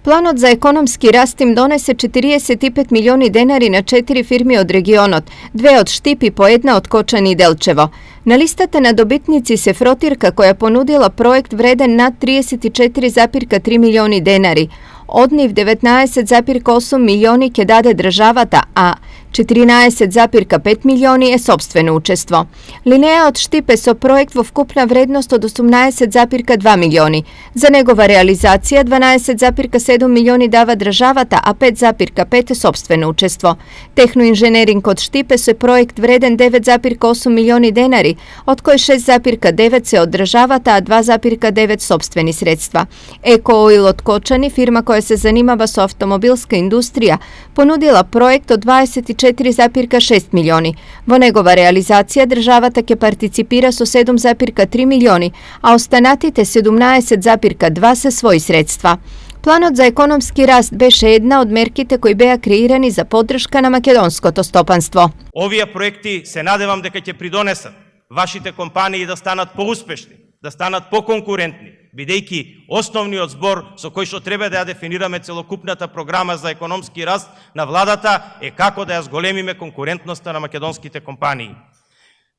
Planot za ekonomski rast im donese 45 milioni denari na 4 firmi od regionot, 2 od Štip i po jedna od Kočani i Delčevo. Na listata na dobitnici se Frotirka koja ponudila projekt vreden nad 34,3 milioni denari. Od njih 19,8 milioni ke dade državata, a 14,5 milioni je sobstveno učestvo. Linea od Štipe so projekt v vkupna vrednost od 18,2 milioni. Za njegova realizacija 12,7 milioni dava državata, a 5,5 je sobstveno učestvo. Tehnoinženering od Štipe so je projekt vreden 9,8 milioni denari, od koje 6,9 se od državata, a 2,9 sobstveni sredstva. Eko Oil od Kočani, firma koja se zanimava su automobilska industrija, ponudila projekt od 24,6 milioni. Vo njegova realizacija država take participira su 7,3 milioni, a ostanatite 17,2 se svoji sredstva. Planot za ekonomski rast beše jedna od merkite koji beja kreirani za podrška na makedonsko tostopanstvo. Овие проекти се надевам дека ќе придонесат вашите компании да станат поуспешни, да станат поконкурентни, бидејќи основниот збор со кој што треба да ја дефинираме целокупната програма за економски раст на владата е како да ја зголемиме конкурентноста на македонските компании.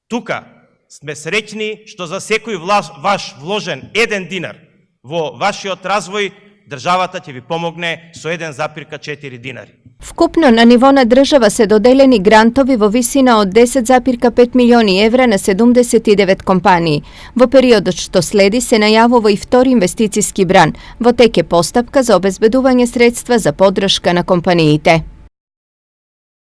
Тука сме среќни што за секој ваш вложен 1 динар во вашиот развој, државата ќе ви помогне со 1,4 динари. Вкупно на ниво на држава се доделени грантови во висина од 10,5 милиони евра на 79 компании. Во периодот што следи се најавува и втори инвестицијски бран. Во тек е постапка за обезбедување средства за поддршка на компаниите.